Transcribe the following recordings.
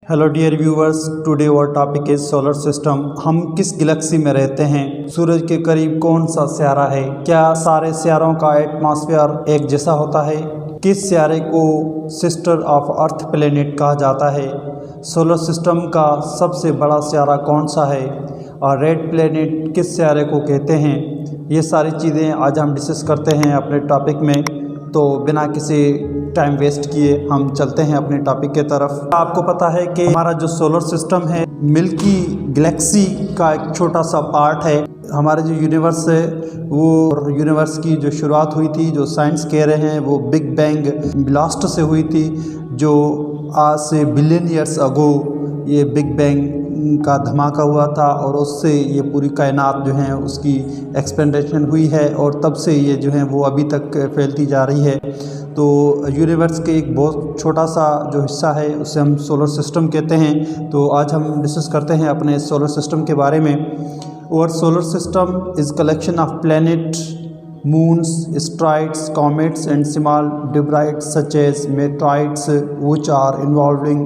Hello dear viewers, today our topic is solar system. हम किस Galaxy में रहते हैं? सूरज के करीब कौन सा सियारा है? क्या सारे सियारों का एटमॉस्फेयर एक जैसा होता है? किस सियारे को सिस्टर ऑफ अर्थ प्लेनेट कहा जाता है? सोलर सिस्टम का सबसे बड़ा सियारा कौन सा है? और रेड प्लेनेट किस सियारे को कहते हैं? ये सारी चीज़ें आज हम डिस्कस करते हैं अपने टॉपिक में। तो बिना किसी टाइम वेस्ट किए हम चलते हैं अपने टॉपिक के तरफ। आपको पता है कि हमारा जो सोलर सिस्टम है मिल्की गैलेक्सी का एक छोटा सा पार्ट है। हमारा जो यूनिवर्स है वो यूनिवर्स की जो शुरुआत हुई थी, जो साइंस कह रहे हैं, वो बिग बैंग ब्लास्ट से हुई थी, जो आज से बिलियन ईयर्स अगो ये बिग बैंग का धमाका हुआ था और उससे ये पूरी कायनात जो है उसकी एक्सपेंडेशन हुई है और तब से ये जो है वो अभी तक फैलती जा रही है। तो यूनिवर्स के एक बहुत छोटा सा जो हिस्सा है उसे हम सोलर सिस्टम कहते हैं। तो आज हम डिस्कस करते हैं अपने सोलर सिस्टम के बारे में। और solar system is collection of planet, moons, asteroids, comets and small debris such as meteorites which are revolving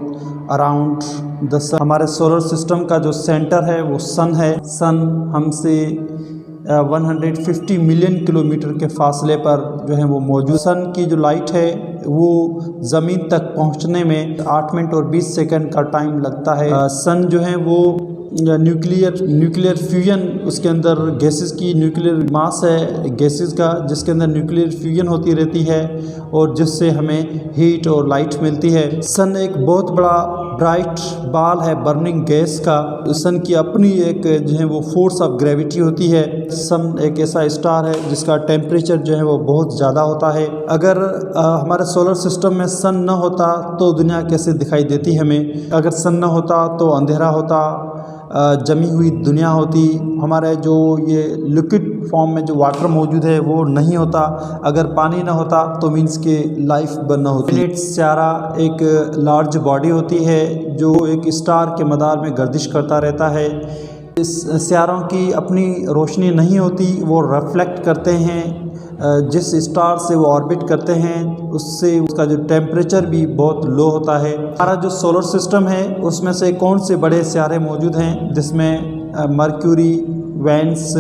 around the sun। हमारे सोलर सिस्टम का जो सेंटर है वो सन है। सन हमसे 150 मिलियन किलोमीटर के फासले पर जो है वो मौजूद। सन की जो लाइट है वो ज़मीन तक पहुंचने में 8 मिनट और 20 सेकंड का टाइम लगता है। सन जो है वो न्यूक्लियर फ्यूजन, उसके अंदर गैसेस की न्यूक्लियर मास है गैसेस का, जिसके अंदर न्यूक्लियर फ्यूजन होती रहती है और जिससे हमें हीट और लाइट मिलती है। सन एक बहुत बड़ा ब्राइट बाल है बर्निंग गैस का। सन की अपनी एक जो है वो फोर्स ऑफ ग्रेविटी होती है। सन एक ऐसा स्टार है जिसका टेम्परेचर जो है वो बहुत ज़्यादा होता है। अगर हमारे सोलर सिस्टम में सन न होता तो दुनिया कैसे दिखाई देती हमें? अगर सन न होता तो अंधेरा होता, जमी हुई दुनिया होती। हमारे जो ये लिक्विड फॉर्म में जो वाटर मौजूद है वो नहीं होता। अगर पानी ना होता तो मीन्स के लाइफ बनना होती। प्लैनेट सियारा एक लार्ज बॉडी होती है जो एक स्टार के मदार में गर्दिश करता रहता है। इस सियारों की अपनी रोशनी नहीं होती, वो रिफ्लेक्ट करते हैं जिस स्टार से वो ऑर्बिट करते हैं, उससे उसका जो टेम्परेचर भी बहुत लो होता है। हमारा जो सोलर सिस्टम है उसमें से कौन से बड़े सियारे मौजूद हैं? जिसमें Mercury, Venus,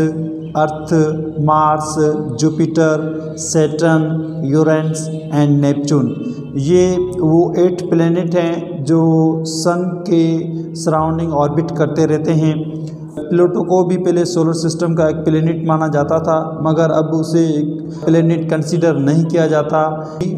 Earth, Mars, Jupiter, Saturn, Uranus and Neptune, ये वो 8 प्लैनेट हैं जो सन के सराउंडिंग ऑर्बिट करते रहते हैं। प्लूटो को भी पहले सोलर सिस्टम का एक प्लैनेट माना जाता था, मगर अब उसे एक प्लैनेट कंसीडर नहीं किया जाता।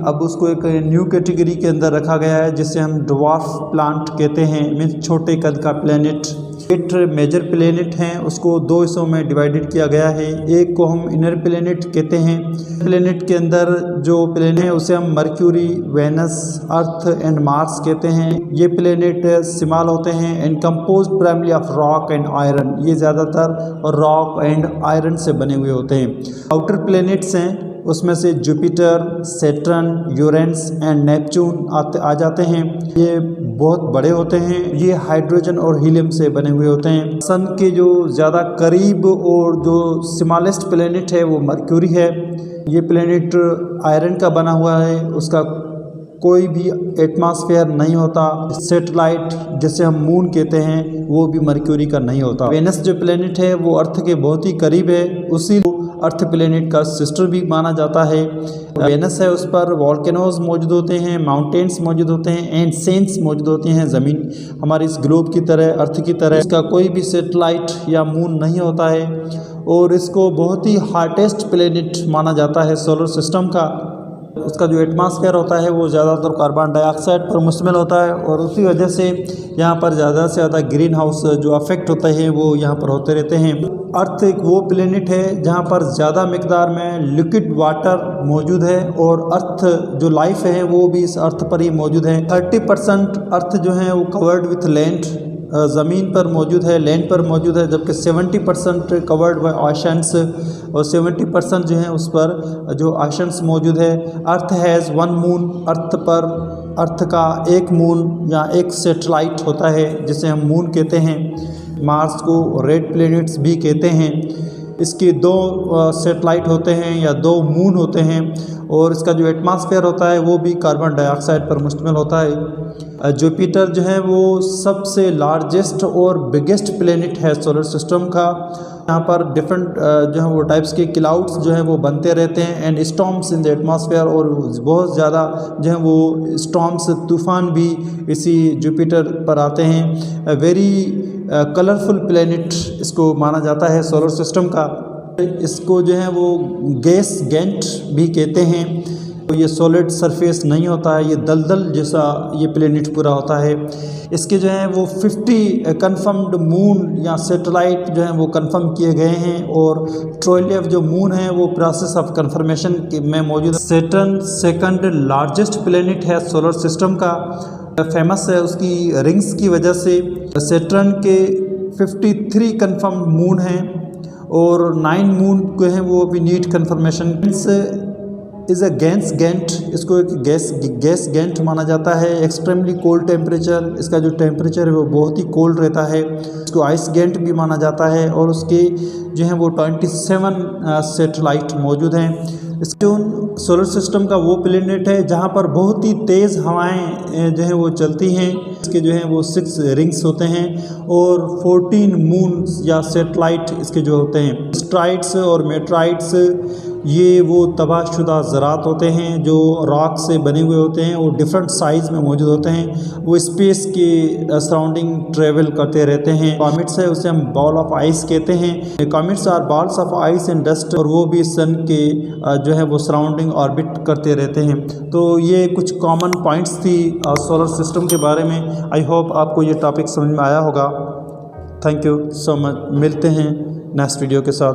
अब उसको एक न्यू कैटेगरी के अंदर रखा गया है जिसे हम ड्वार्फ प्लांट कहते हैं, मीन्स छोटे कद का प्लैनेट। 8 मेजर प्लैनेट हैं, उसको 2 हिस्सों में डिवाइडेड किया गया है। एक को हम इनर प्लैनेट कहते हैं। प्लैनेट के अंदर जो प्लैनेट है उसे हम Mercury, Venus, Earth and Mars कहते हैं। ये प्लैनेट स्मॉल होते हैं and composed primary of rock and iron. ये ज़्यादातर रॉक एंड आयरन से बने हुए होते हैं। आउटर प्लैनेट्स हैं उसमें से Jupiter, Saturn, Uranus and Neptune आ जाते हैं। ये बहुत बड़े होते हैं। ये हाइड्रोजन और हीलियम से बने हुए होते हैं। सन के जो ज़्यादा करीब और जो स्मॉलेस्ट प्लैनेट है वो मर्क्यूरी है। ये प्लैनेट आयरन का बना हुआ है, उसका कोई भी एटमॉस्फेयर नहीं होता। सैटेलाइट जिसे हम मून कहते हैं वो भी मर्क्यूरी का नहीं होता। वेनस जो प्लैनेट है वो अर्थ के बहुत ही करीब है, उसी अर्थ प्लैनेट का सिस्टर भी माना जाता है। वेनस है, उस पर वॉल्केनोज मौजूद होते हैं, माउंटेन्स मौजूद होते हैं, एंड मौजूद होती हैं। ज़मीन हमारी इस ग्लोब की तरह, अर्थ की तरह इसका कोई भी सैटेलाइट या मून नहीं होता है और इसको बहुत ही हॉटेस्ट प्लैनेट माना जाता है सोलर सिस्टम का। उसका जो एटमॉस्फेयर होता है वो ज़्यादातर कार्बन डाइऑक्साइड पर मुश्तमिल होता है और उसी वजह से यहाँ पर ज़्यादा से ज़्यादा ग्रीन हाउस जो अफेक्ट होते हैं वो यहाँ पर होते रहते हैं। अर्थ एक वो प्लैनेट है जहाँ पर ज़्यादा मिकदार में लिक्विड वाटर मौजूद है और अर्थ जो लाइफ है वो भी इस अर्थ पर ही मौजूद है। 30% अर्थ जो है वो कवर्ड विथ लैंड, ज़मीन पर मौजूद है, लैंड पर मौजूद है, जबकि 70% कवर्ड बाय ओशंस और 70% जो है उस पर जो ओशंस मौजूद है। अर्थ हैज़ 1 मून, अर्थ पर अर्थ का एक मून या एक सैटेलाइट होता है जिसे हम मून कहते हैं। मार्स को रेड प्लैनेट्स भी कहते हैं। इसके 2 सैटेलाइट होते हैं या 2 मून होते हैं और इसका जो एटमॉस्फेयर होता है वो भी कार्बन डाइऑक्साइड पर मुश्तमिल होता है। जुपिटर जो है वो सबसे लार्जेस्ट और बिगेस्ट प्लेनेट है सोलर सिस्टम का। यहाँ पर डिफरेंट जो है वो टाइप्स के क्लाउड्स जो है वो बनते रहते हैं and storms in the atmosphere, और बहुत ज़्यादा जो है वो स्टॉर्म्स तूफ़ान भी इसी जुपिटर पर आते हैं। वेरी कलरफुल प्लेनेट इसको माना जाता है सोलर सिस्टम का। इसको जो है वो गैस गेंट भी कहते हैं। तो ये सॉलिड सरफेस नहीं होता है, ये दलदल जैसा ये प्लेनेट पूरा होता है। इसके जो है वो 50 कंफर्म्ड मून या सैटेलाइट जो है वो कंफर्म किए गए हैं, और 12 जो मून है वो प्रोसेस ऑफ कंफर्मेशन में मौजूद है। सैटर्न सेकंड लार्जेस्ट प्लेनेट है सोलर सिस्टम का, फेमस है उसकी रिंग्स की वजह से। सैटर्न के 53 कंफर्म्ड मून हैं और 9 मून को है वो अभी need confirmation. Is a gas giant, इसको एक गैस गेंट माना जाता है। एक्सट्रीमली कोल्ड टेम्परेचर, इसका जो टेम्परेचर है वो बहुत ही कोल्ड रहता है। इसको आइस गेंट भी माना जाता है, और उसके जो है वो 27 सैटेलाइट मौजूद हैं। इसके सोलर सिस्टम का वो प्लेनेट है जहाँ पर बहुत ही तेज़ हवाएं जो है वो चलती हैं। इसके जो है वो 6 रिंग्स होते हैं और 14 मून या सैटेलाइट इसके जो होते हैं। स्ट्राइट्स और मेट्राइट्स ये वो तबाहशुदा ज़रात होते हैं जो रॉक से बने हुए होते हैं और डिफरेंट साइज़ में मौजूद होते हैं। वो स्पेस के सराउंडिंग ट्रेवल करते रहते हैं। कॉमेट्स है उसे हम बॉल ऑफ आइस कहते हैं। Comets are balls of ice and dust, और वो भी सन के जो है वो सराउंडिंग ऑर्बिट करते रहते हैं। तो ये कुछ कॉमन पॉइंट्स थी सोलर सिस्टम के बारे में। आई होप आपको ये टॉपिक समझ में आया होगा। Thank you so much. मिलते हैं नेक्स्ट वीडियो के साथ।